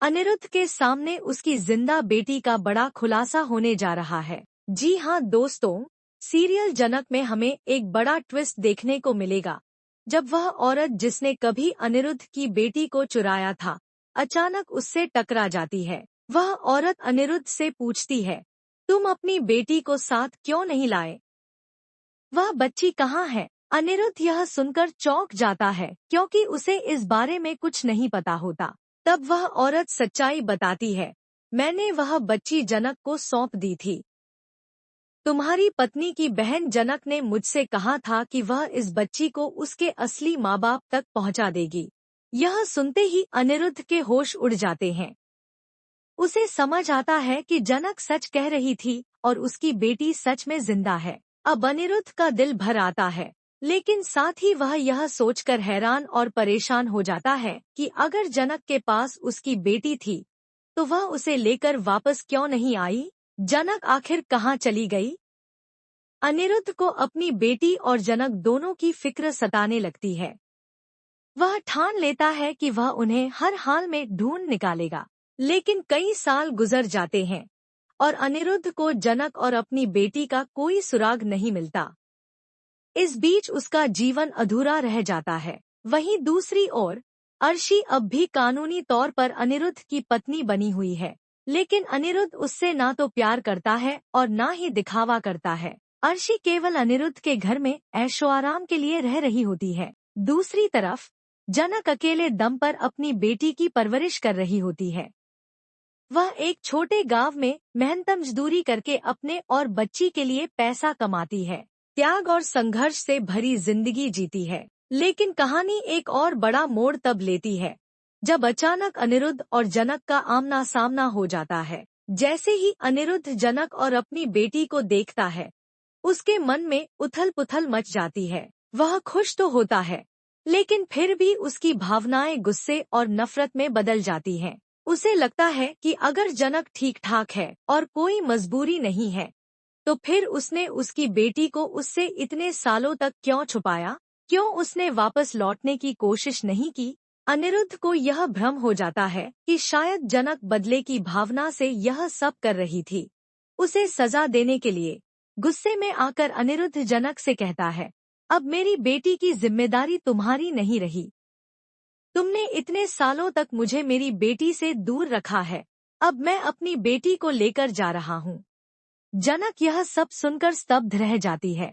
अनिरुद्ध के सामने उसकी जिंदा बेटी का बड़ा खुलासा होने जा रहा है। जी हाँ दोस्तों, सीरियल जनक में हमें एक बड़ा ट्विस्ट देखने को मिलेगा, जब वह औरत जिसने कभी अनिरुद्ध की बेटी को चुराया था, अचानक उससे टकरा जाती है। वह औरत अनिरुद्ध से पूछती है, तुम अपनी बेटी को साथ क्यों नहीं लाए? वह बच्ची कहाँ है? अनिरुद्ध यह सुनकर चौंक जाता है, क्योंकि उसे इस बारे में कुछ नहीं पता होता। तब वह औरत सच्चाई बताती है, मैंने वह बच्ची जनक को सौंप दी थी। तुम्हारी पत्नी की बहन जनक ने मुझसे कहा था कि वह इस बच्ची को उसके असली माँ बाप तक पहुँचा देगी। यह सुनते ही अनिरुद्ध के होश उड़ जाते हैं। उसे समझ आता है कि जनक सच कह रही थी और उसकी बेटी सच में जिंदा है। अब अनिरुद्ध का दिल भर आता है, लेकिन साथ ही वह यह सोचकर हैरान और परेशान हो जाता है कि अगर जनक के पास उसकी बेटी थी, तो वह उसे लेकर वापस क्यों नहीं आई? जनक आखिर कहाँ चली गई? अनिरुद्ध को अपनी बेटी और जनक दोनों की फिक्र सताने लगती है। वह ठान लेता है कि वह उन्हें हर हाल में ढूंढ निकालेगा, लेकिन कई साल गुजर जाते हैं और अनिरुद्ध को जनक और अपनी बेटी का कोई सुराग नहीं मिलता। इस बीच उसका जीवन अधूरा रह जाता है। वहीं दूसरी ओर अर्शी अब भी कानूनी तौर पर अनिरुद्ध की पत्नी बनी हुई है, लेकिन अनिरुद्ध उससे ना तो प्यार करता है और ना ही दिखावा करता है। अर्शी केवल अनिरुद्ध के घर में ऐशो आराम के लिए रह रही होती है। दूसरी तरफ जनक अकेले दम पर अपनी बेटी की परवरिश कर रही होती है। वह एक छोटे गांव में मेहनत मजदूरी करके अपने और बच्ची के लिए पैसा कमाती है, त्याग और संघर्ष से भरी जिंदगी जीती है। लेकिन कहानी एक और बड़ा मोड़ तब लेती है, जब अचानक अनिरुद्ध और जनक का आमना सामना हो जाता है। जैसे ही अनिरुद्ध जनक और अपनी बेटी को देखता है, उसके मन में उथल पुथल मच जाती है। वह खुश तो होता है, लेकिन फिर भी उसकी भावनाएं गुस्से और नफरत में बदल जाती हैं। उसे लगता है कि अगर जनक ठीक ठाक है और कोई मजबूरी नहीं है, तो फिर उसने उसकी बेटी को उससे इतने सालों तक क्यों छुपाया? क्यों उसने वापस लौटने की कोशिश नहीं की? अनिरुद्ध को यह भ्रम हो जाता है कि शायद जनक बदले की भावना से यह सब कर रही थी। उसे सजा देने के लिए गुस्से में आकर अनिरुद्ध जनक से कहता है, अब मेरी बेटी की जिम्मेदारी तुम्हारी नहीं रही। तुमने इतने सालों तक मुझे मेरी बेटी से दूर रखा है, अब मैं अपनी बेटी को लेकर जा रहा हूँ। जनक यह सब सुनकर स्तब्ध रह जाती है।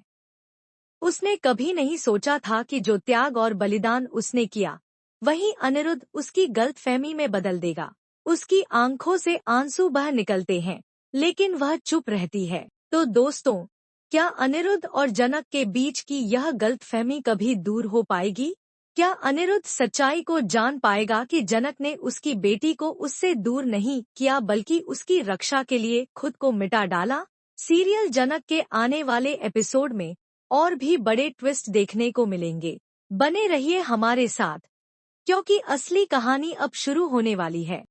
उसने कभी नहीं सोचा था कि जो त्याग और बलिदान उसने किया, वही अनिरुद्ध उसकी गलतफहमी में बदल देगा। उसकी आंखों से आंसू बह निकलते हैं, लेकिन वह चुप रहती है। तो दोस्तों, क्या अनिरुद्ध और जनक के बीच की यह गलतफहमी कभी दूर हो पाएगी? क्या अनिरुद्ध सच्चाई को जान पाएगा कि जनक ने उसकी बेटी को उससे दूर नहीं किया, बल्कि उसकी रक्षा के लिए खुद को मिटा डाला? सीरियल जनक के आने वाले एपिसोड में और भी बड़े ट्विस्ट देखने को मिलेंगे। बने रहिए हमारे साथ, क्योंकि असली कहानी अब शुरू होने वाली है।